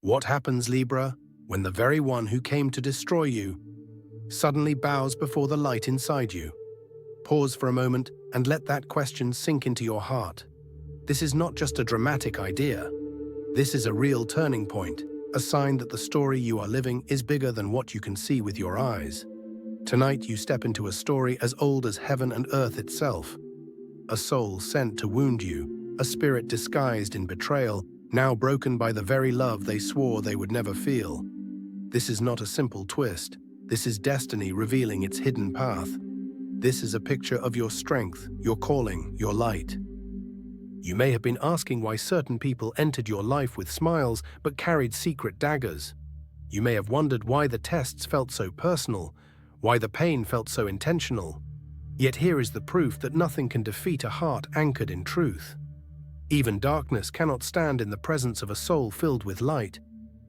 What happens, Libra, when the very one who came to destroy you suddenly bows before the light inside you? Pause for a moment and let that question sink into your heart. This is not just a dramatic idea. This is a real turning point, a sign that the story you are living is bigger than what you can see with your eyes. Tonight you step into a story as old as heaven and earth itself. A soul sent to wound you, a spirit disguised in betrayal, now broken by the very love they swore they would never feel. This is not a simple twist. This is destiny revealing its hidden path. This is a picture of your strength, your calling, your light. You may have been asking why certain people entered your life with smiles but carried secret daggers. You may have wondered why the tests felt so personal, why the pain felt so intentional. Yet here is the proof that nothing can defeat a heart anchored in truth. Even darkness cannot stand in the presence of a soul filled with light.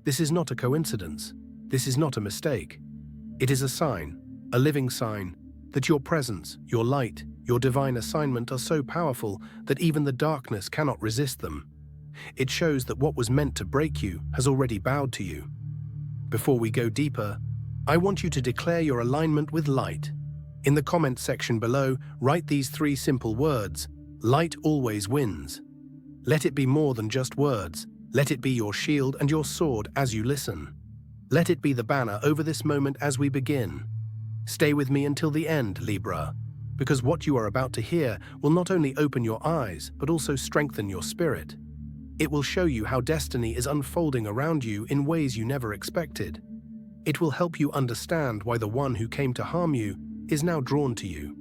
This is not a coincidence. This is not a mistake. It is a sign, a living sign, that your presence, your light, your divine assignment are so powerful that even the darkness cannot resist them. It shows that what was meant to break you has already bowed to you. Before we go deeper, I want you to declare your alignment with light. In the comment section below, write these 3 simple words: light always wins. Let it be more than just words. Let it be your shield and your sword as you listen. Let it be the banner over this moment as we begin. Stay with me until the end, Libra, because what you are about to hear will not only open your eyes, but also strengthen your spirit. It will show you how destiny is unfolding around you in ways you never expected. It will help you understand why the one who came to harm you is now drawn to you.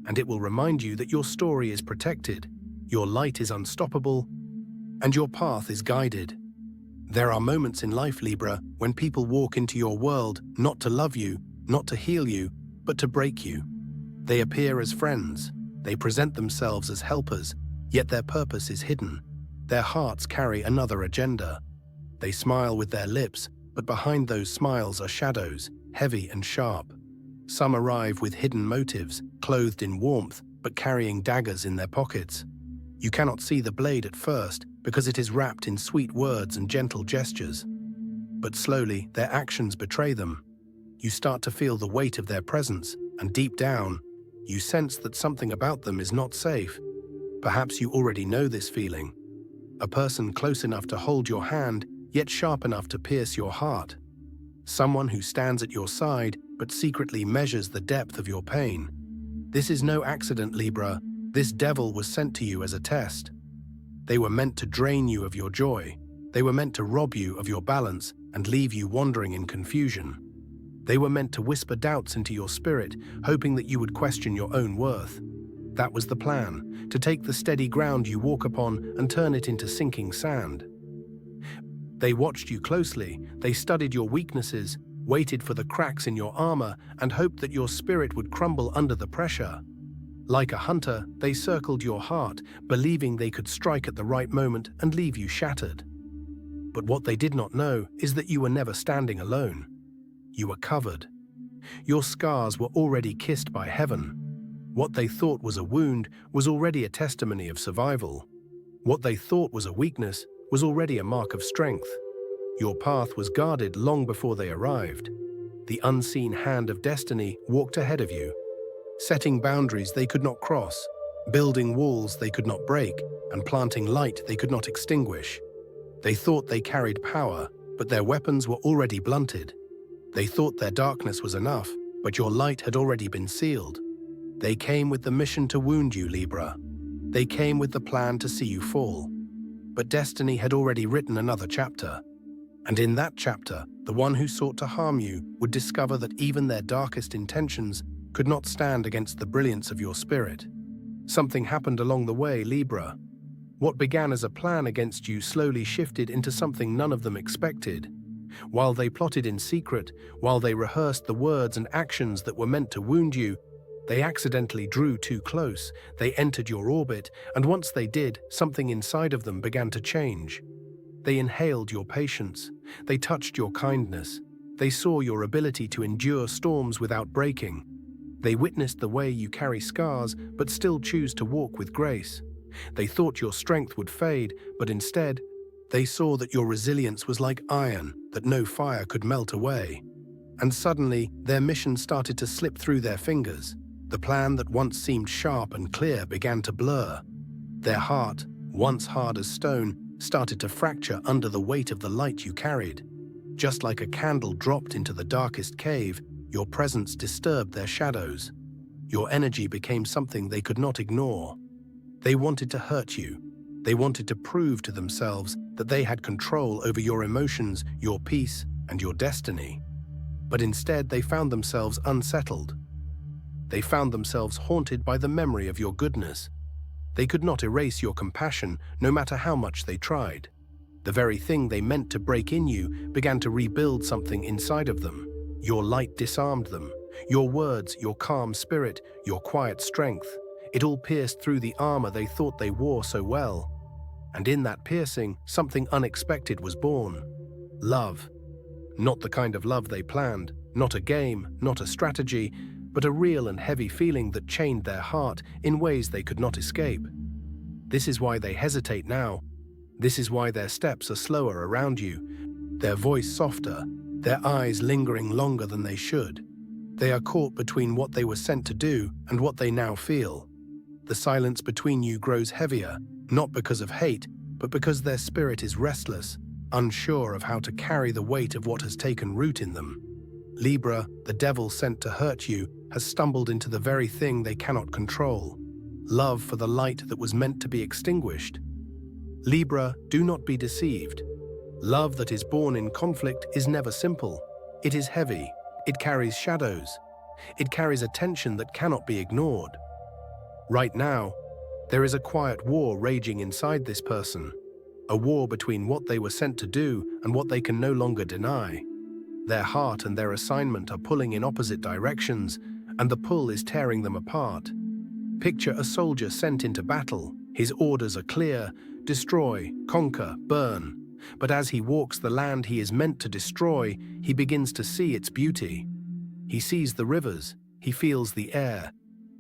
And it will remind you that your story is protected, your light is unstoppable, and your path is guided. There are moments in life, Libra, when people walk into your world not to love you, not to heal you, but to break you. They appear as friends. They present themselves as helpers, yet their purpose is hidden. Their hearts carry another agenda. They smile with their lips, but behind those smiles are shadows, heavy and sharp. Some arrive with hidden motives, clothed in warmth, but carrying daggers in their pockets. You cannot see the blade at first because it is wrapped in sweet words and gentle gestures. But slowly, their actions betray them. You start to feel the weight of their presence, and deep down, you sense that something about them is not safe. Perhaps you already know this feeling. A person close enough to hold your hand, yet sharp enough to pierce your heart. Someone who stands at your side, but secretly measures the depth of your pain. This is no accident, Libra. This devil was sent to you as a test. They were meant to drain you of your joy. They were meant to rob you of your balance and leave you wandering in confusion. They were meant to whisper doubts into your spirit, hoping that you would question your own worth. That was the plan, to take the steady ground you walk upon and turn it into sinking sand. They watched you closely, they studied your weaknesses, waited for the cracks in your armor, and hoped that your spirit would crumble under the pressure. Like a hunter, they circled your heart, believing they could strike at the right moment and leave you shattered. But what they did not know is that you were never standing alone. You were covered. Your scars were already kissed by heaven. What they thought was a wound was already a testimony of survival. What they thought was a weakness was already a mark of strength. Your path was guarded long before they arrived. The unseen hand of destiny walked ahead of you, setting boundaries they could not cross, building walls they could not break, and planting light they could not extinguish. They thought they carried power, but their weapons were already blunted. They thought their darkness was enough, but your light had already been sealed. They came with the mission to wound you, Libra. They came with the plan to see you fall. But destiny had already written another chapter. And in that chapter, the one who sought to harm you would discover that even their darkest intentions could not stand against the brilliance of your spirit. Something happened along the way, Libra. What began as a plan against you slowly shifted into something none of them expected. While they plotted in secret, while they rehearsed the words and actions that were meant to wound you, they accidentally drew too close, they entered your orbit, and once they did, something inside of them began to change. They inhaled your patience, they touched your kindness, they saw your ability to endure storms without breaking. They witnessed the way you carry scars but still choose to walk with grace. They thought your strength would fade, but instead, They saw that your resilience was like iron that no fire could melt away. And suddenly, their mission started to slip through their fingers. The plan that once seemed sharp and clear began to blur. Their heart, once hard as stone, started to fracture under the weight of the light you carried. Just like a candle dropped into the darkest cave, your presence disturbed their shadows. Your energy became something they could not ignore. They wanted to hurt you. They wanted to prove to themselves that they had control over your emotions, your peace, and your destiny. But instead, they found themselves unsettled. They found themselves haunted by the memory of your goodness. They could not erase your compassion, no matter how much they tried. The very thing they meant to break in you began to rebuild something inside of them. Your light disarmed them. Your words, your calm spirit, your quiet strength. It all pierced through the armor they thought they wore so well. And in that piercing, something unexpected was born. Love. Not the kind of love they planned, not a game, not a strategy, but a real and heavy feeling that chained their heart in ways they could not escape. This is why they hesitate now. This is why their steps are slower around you, their voice softer, their eyes lingering longer than they should. They are caught between what they were sent to do and what they now feel. The silence between you grows heavier, not because of hate, but because their spirit is restless, unsure of how to carry the weight of what has taken root in them. Libra, the devil sent to hurt you, has stumbled into the very thing they cannot control. Love for the light that was meant to be extinguished. Libra, do not be deceived. Love that is born in conflict is never simple. It is heavy. It carries shadows. It carries a tension that cannot be ignored. Right now, there is a quiet war raging inside this person. A war between what they were sent to do and what they can no longer deny. Their heart and their assignment are pulling in opposite directions, and the pull is tearing them apart. Picture a soldier sent into battle. His orders are clear: destroy, conquer, burn. But as he walks the land he is meant to destroy, he begins to see its beauty. He sees the rivers, he feels the air,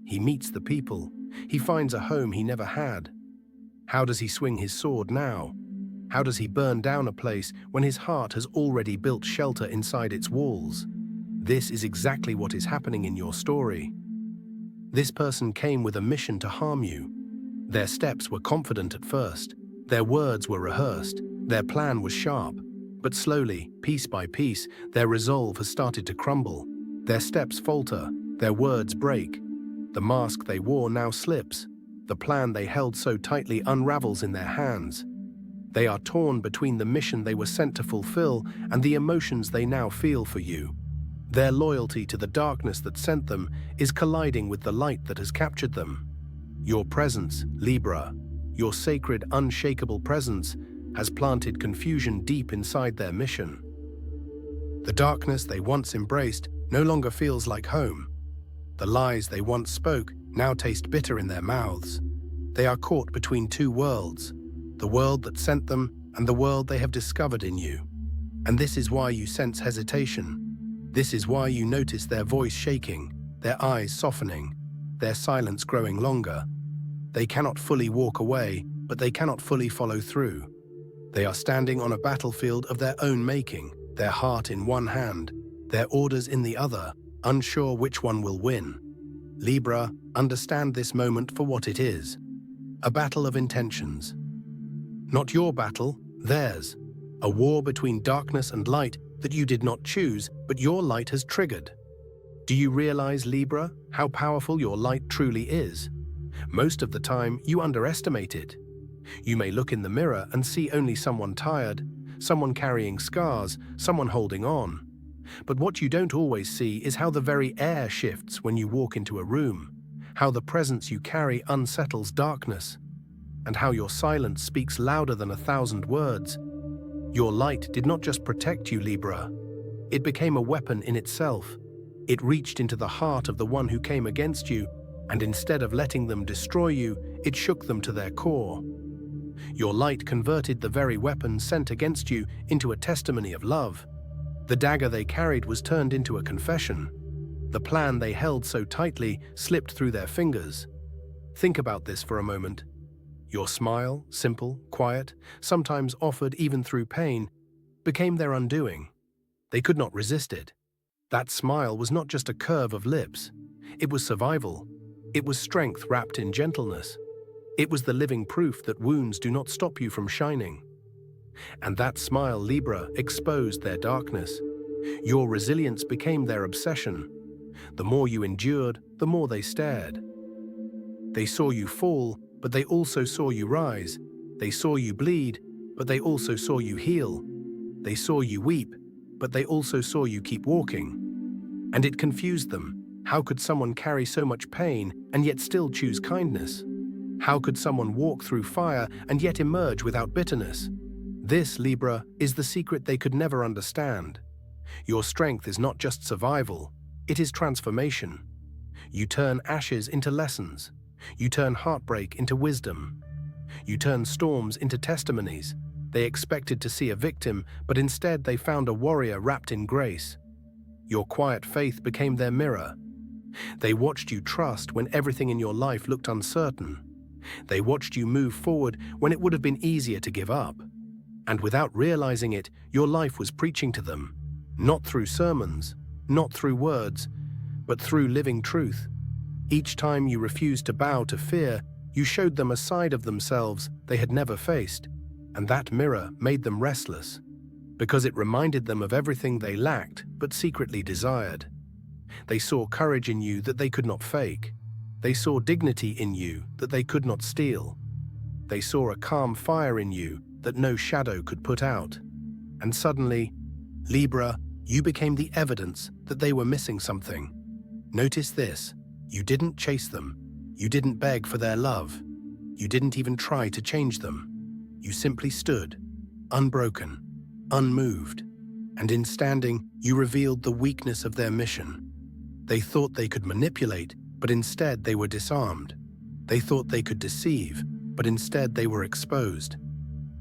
he meets the people, he finds a home he never had. How does he swing his sword now? How does he burn down a place when his heart has already built shelter inside its walls? This is exactly what is happening in your story. This person came with a mission to harm you. Their steps were confident at first. Their words were rehearsed. Their plan was sharp. But slowly, piece by piece, their resolve has started to crumble. Their steps falter. Their words break. The mask they wore now slips. The plan they held so tightly unravels in their hands. They are torn between the mission they were sent to fulfill and the emotions they now feel for you. Their loyalty to the darkness that sent them is colliding with the light that has captured them. Your presence, Libra, your sacred, unshakable presence, has planted confusion deep inside their mission. The darkness they once embraced no longer feels like home. The lies they once spoke now taste bitter in their mouths. They are caught between two worlds, the world that sent them and the world they have discovered in you. And this is why you sense hesitation. This is why you notice their voice shaking, their eyes softening, their silence growing longer. They cannot fully walk away, but they cannot fully follow through. They are standing on a battlefield of their own making, their heart in one hand, their orders in the other, unsure which one will win. Libra, understand this moment for what it is. A battle of intentions. Not your battle, theirs. A war between darkness and light that you did not choose, but your light has triggered. Do you realize, Libra, how powerful your light truly is? Most of the time, you underestimate it. You may look in the mirror and see only someone tired, someone carrying scars, someone holding on. But what you don't always see is how the very air shifts when you walk into a room, how the presence you carry unsettles darkness, and how your silence speaks louder than 1,000 words. Your light did not just protect you, Libra. It became a weapon in itself. It reached into the heart of the one who came against you, and instead of letting them destroy you, it shook them to their core. Your light converted the very weapon sent against you into a testimony of love. The dagger they carried was turned into a confession. The plan they held so tightly slipped through their fingers. Think about this for a moment. Your smile, simple, quiet, sometimes offered even through pain, became their undoing. They could not resist it. That smile was not just a curve of lips. It was survival. It was strength wrapped in gentleness. It was the living proof that wounds do not stop you from shining. And that smile, Libra, exposed their darkness. Your resilience became their obsession. The more you endured, the more they stared. They saw you fall, but they also saw you rise. They saw you bleed, but they also saw you heal. They saw you weep, but they also saw you keep walking. And it confused them. How could someone carry so much pain and yet still choose kindness? How could someone walk through fire and yet emerge without bitterness? This, Libra, is the secret they could never understand. Your strength is not just survival, it is transformation. You turn ashes into lessons. You turn heartbreak into wisdom. You turn storms into testimonies. They expected to see a victim, but instead they found a warrior wrapped in grace. Your quiet faith became their mirror. They watched you trust when everything in your life looked uncertain. They watched you move forward when it would have been easier to give up. And without realizing it, your life was preaching to them, not through sermons, not through words, but through living truth. Each time you refused to bow to fear, you showed them a side of themselves they had never faced, and that mirror made them restless, because it reminded them of everything they lacked but secretly desired. They saw courage in you that they could not fake. They saw dignity in you that they could not steal. They saw a calm fire in you that no shadow could put out. And suddenly, Libra, you became the evidence that they were missing something. Notice this. You didn't chase them. You didn't beg for their love. You didn't even try to change them. You simply stood, unbroken, unmoved. And in standing, you revealed the weakness of their mission. They thought they could manipulate, but instead they were disarmed. They thought they could deceive, but instead they were exposed.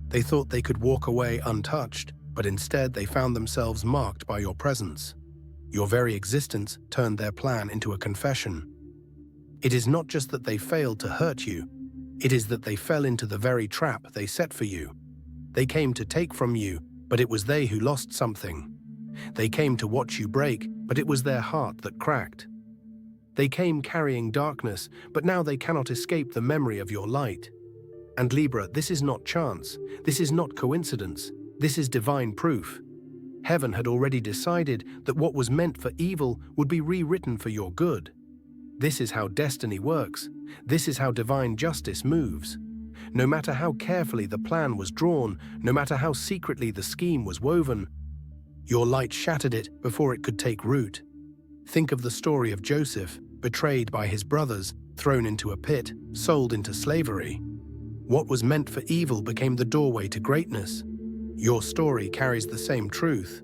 They thought they could walk away untouched, but instead they found themselves marked by your presence. Your very existence turned their plan into a confession. It is not just that they failed to hurt you, it is that they fell into the very trap they set for you. They came to take from you, but it was they who lost something. They came to watch you break, but it was their heart that cracked. They came carrying darkness, but now they cannot escape the memory of your light. And Libra, this is not chance, this is not coincidence, this is divine proof. Heaven had already decided that what was meant for evil would be rewritten for your good. This is how destiny works. This is how divine justice moves. No matter how carefully the plan was drawn, no matter how secretly the scheme was woven, your light shattered it before it could take root. Think of the story of Joseph, betrayed by his brothers, thrown into a pit, sold into slavery. What was meant for evil became the doorway to greatness. Your story carries the same truth.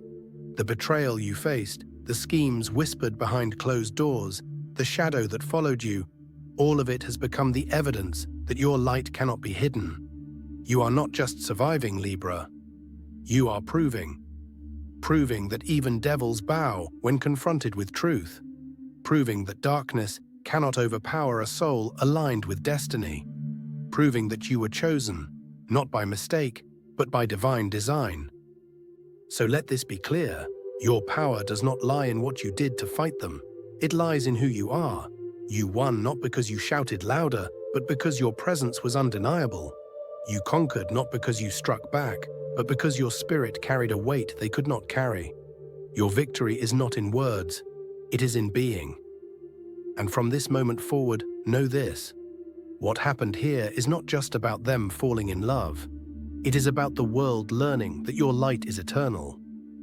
The betrayal you faced, the schemes whispered behind closed doors, the shadow that followed you, all of it has become the evidence that your light cannot be hidden. You are not just surviving, Libra. You are proving that even devils bow when confronted with truth, proving that darkness cannot overpower a soul aligned with destiny, proving that you were chosen, not by mistake, but by divine design. So let this be clear, your power does not lie in what you did to fight them. It lies in who you are. You won not because you shouted louder, but because your presence was undeniable. You conquered not because you struck back, but because your spirit carried a weight they could not carry. Your victory is not in words, it is in being. And from this moment forward, know this. What happened here is not just about them falling in love. It is about the world learning that your light is eternal.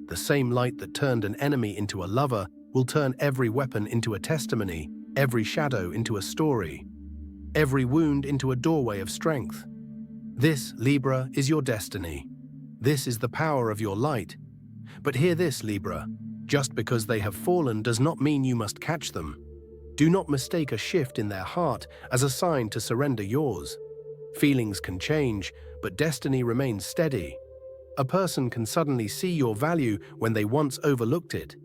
The same light that turned an enemy into a lover will turn every weapon into a testimony, every shadow into a story, every wound into a doorway of strength. This, Libra, is your destiny. This is the power of your light. But hear this, Libra. Just because they have fallen does not mean you must catch them. Do not mistake a shift in their heart as a sign to surrender yours. Feelings can change, but destiny remains steady. A person can suddenly see your value when they once overlooked it,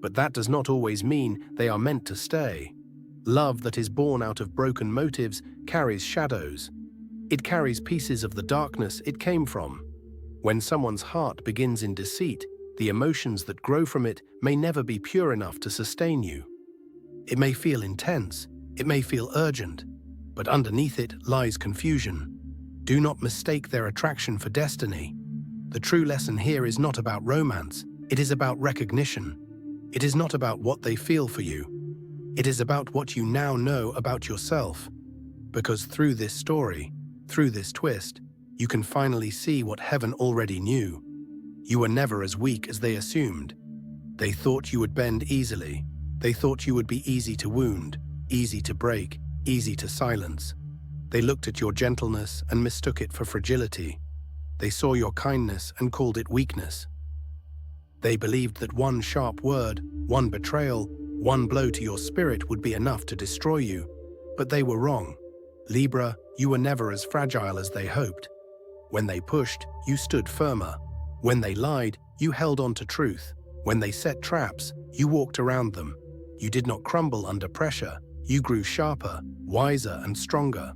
but that does not always mean they are meant to stay. Love that is born out of broken motives carries shadows. It carries pieces of the darkness it came from. When someone's heart begins in deceit, the emotions that grow from it may never be pure enough to sustain you. It may feel intense, it may feel urgent, but underneath it lies confusion. Do not mistake their attraction for destiny. The true lesson here is not about romance, it is about recognition. It is not about what they feel for you. It is about what you now know about yourself. Because through this story, through this twist, you can finally see what heaven already knew. You were never as weak as they assumed. They thought you would bend easily. They thought you would be easy to wound, easy to break, easy to silence. They looked at your gentleness and mistook it for fragility. They saw your kindness and called it weakness. They believed that one sharp word, one betrayal, one blow to your spirit would be enough to destroy you. But they were wrong. Libra, you were never as fragile as they hoped. When they pushed, you stood firmer. When they lied, you held on to truth. When they set traps, you walked around them. You did not crumble under pressure. You grew sharper, wiser, and stronger.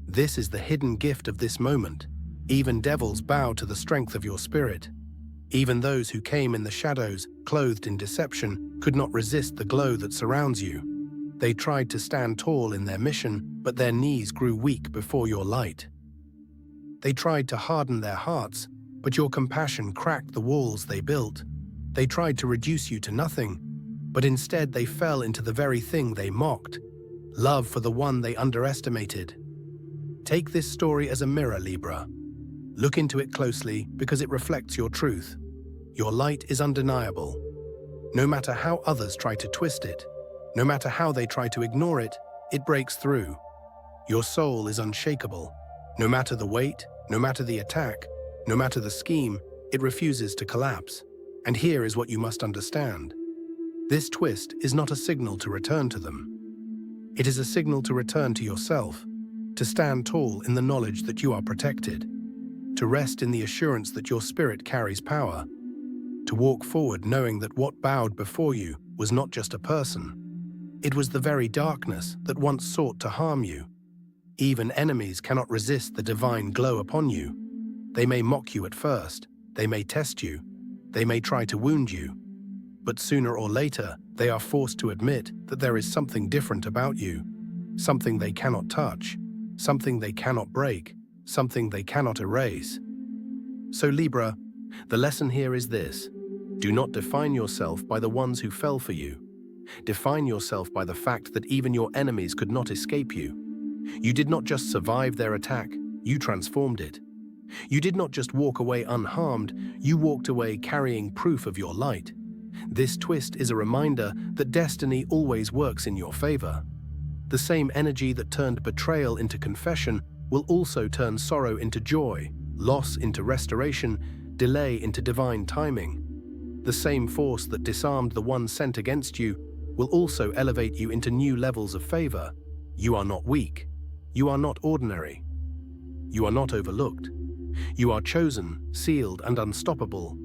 This is the hidden gift of this moment. Even devils bow to the strength of your spirit. Even those who came in the shadows, clothed in deception, could not resist the glow that surrounds you. They tried to stand tall in their mission, but their knees grew weak before your light. They tried to harden their hearts, but your compassion cracked the walls they built. They tried to reduce you to nothing, but instead they fell into the very thing they mocked, love for the one they underestimated. Take this story as a mirror, Libra. Look into it closely because it reflects your truth. Your light is undeniable. No matter how others try to twist it, no matter how they try to ignore it, it breaks through. Your soul is unshakable. No matter the weight, no matter the attack, no matter the scheme, it refuses to collapse. And here is what you must understand. This twist is not a signal to return to them. It is a signal to return to yourself, to stand tall in the knowledge that you are protected, to rest in the assurance that your spirit carries power, to walk forward knowing that what bowed before you was not just a person. It was the very darkness that once sought to harm you. Even enemies cannot resist the divine glow upon you. They may mock you at first, they may test you, they may try to wound you, but sooner or later they are forced to admit that there is something different about you, something they cannot touch, something they cannot break, something they cannot erase. So Libra, the lesson here is this: do not define yourself by the ones who fell for you. Define yourself by the fact that even your enemies could not escape you. You did not just survive their attack, you transformed it. You did not just walk away unharmed, you walked away carrying proof of your light. This twist is a reminder that destiny always works in your favor. The same energy that turned betrayal into confession will also turn sorrow into joy, loss into restoration, delay into divine timing. The same force that disarmed the one sent against you will also elevate you into new levels of favor. You are not weak. You are not ordinary. You are not overlooked. You are chosen, sealed, and unstoppable.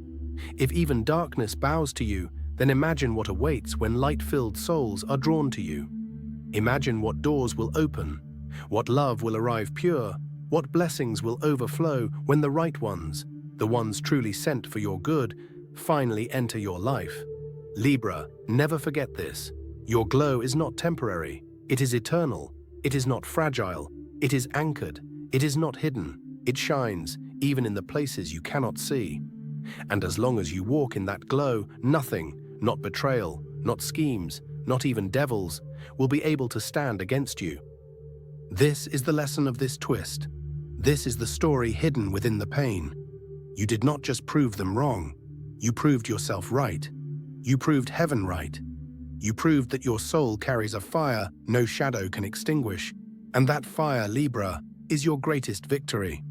If even darkness bows to you, then imagine what awaits when light-filled souls are drawn to you. Imagine what doors will open, what love will arrive pure, what blessings will overflow when the right ones, the ones truly sent for your good, finally enter your life. Libra, never forget this. Your glow is not temporary. It is eternal. It is not fragile. It is anchored. It is not hidden. It shines, even in the places you cannot see. And as long as you walk in that glow, nothing, not betrayal, not schemes, not even devils, will be able to stand against you. This is the lesson of this twist. This is the story hidden within the pain. You did not just prove them wrong. You proved yourself right. You proved heaven right. You proved that your soul carries a fire no shadow can extinguish. And that fire, Libra, is your greatest victory.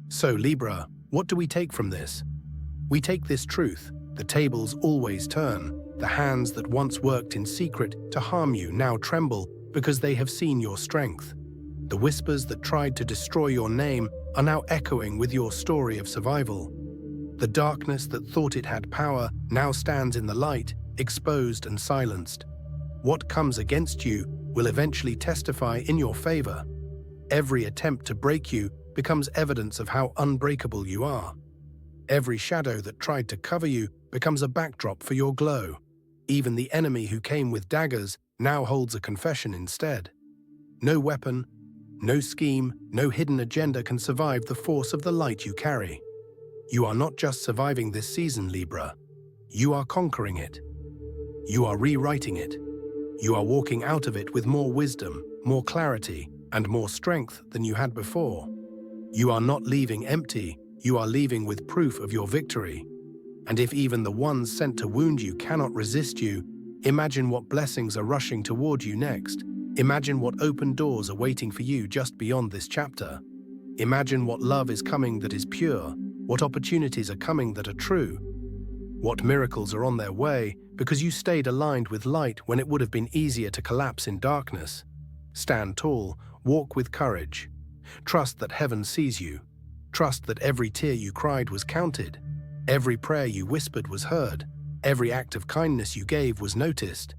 So Libra, what do we take from this? We take this truth: the tables always turn. The hands that once worked in secret to harm you now tremble because they have seen your strength. The whispers that tried to destroy your name are now echoing with your story of survival. The darkness that thought it had power now stands in the light, exposed and silenced. What comes against you will eventually testify in your favor. Every attempt to break you becomes evidence of how unbreakable you are. Every shadow that tried to cover you becomes a backdrop for your glow. Even the enemy who came with daggers now holds a confession instead. No weapon, no scheme, no hidden agenda can survive the force of the light you carry. You are not just surviving this season, Libra. You are conquering it. You are rewriting it. You are walking out of it with more wisdom, more clarity, and more strength than you had before. You are not leaving empty, you are leaving with proof of your victory. And if even the ones sent to wound you cannot resist you, imagine what blessings are rushing toward you next. Imagine what open doors are waiting for you just beyond this chapter. Imagine what love is coming that is pure, what opportunities are coming that are true, what miracles are on their way because you stayed aligned with light when it would have been easier to collapse in darkness. Stand tall, walk with courage. Trust that heaven sees you. Trust that every tear you cried was counted. Every prayer you whispered was heard. Every act of kindness you gave was noticed.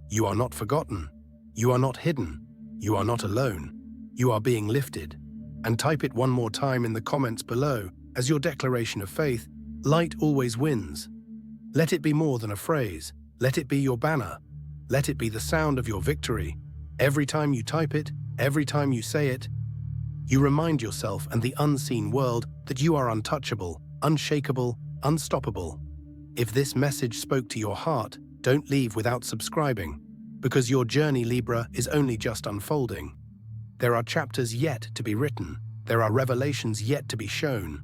You are not forgotten. You are not hidden. You are not alone. You are being lifted. And type it one more time in the comments below as your declaration of faith. Light always wins. Let it be more than a phrase. Let it be your banner. Let it be the sound of your victory. Every time you type it, every time you say it, you remind yourself and the unseen world that you are untouchable, unshakable, unstoppable. If this message spoke to your heart, don't leave without subscribing, because your journey, Libra, is only just unfolding. There are chapters yet to be written. There are revelations yet to be shown.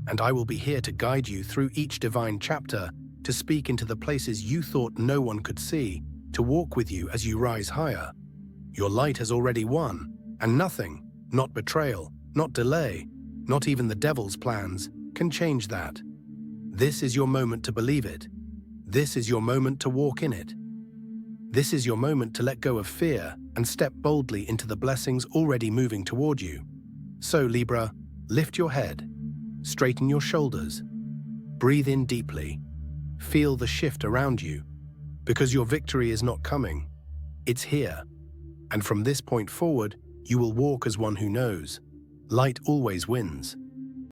And I will be here to guide you through each divine chapter, to speak into the places you thought no one could see, to walk with you as you rise higher. Your light has already won, and nothing, not betrayal, not delay, not even the devil's plans, can change that. This is your moment to believe it. This is your moment to walk in it. This is your moment to let go of fear and step boldly into the blessings already moving toward you. So, Libra, lift your head, straighten your shoulders, breathe in deeply, feel the shift around you, because your victory is not coming, it's here. And from this point forward, you will walk as one who knows. Light always wins.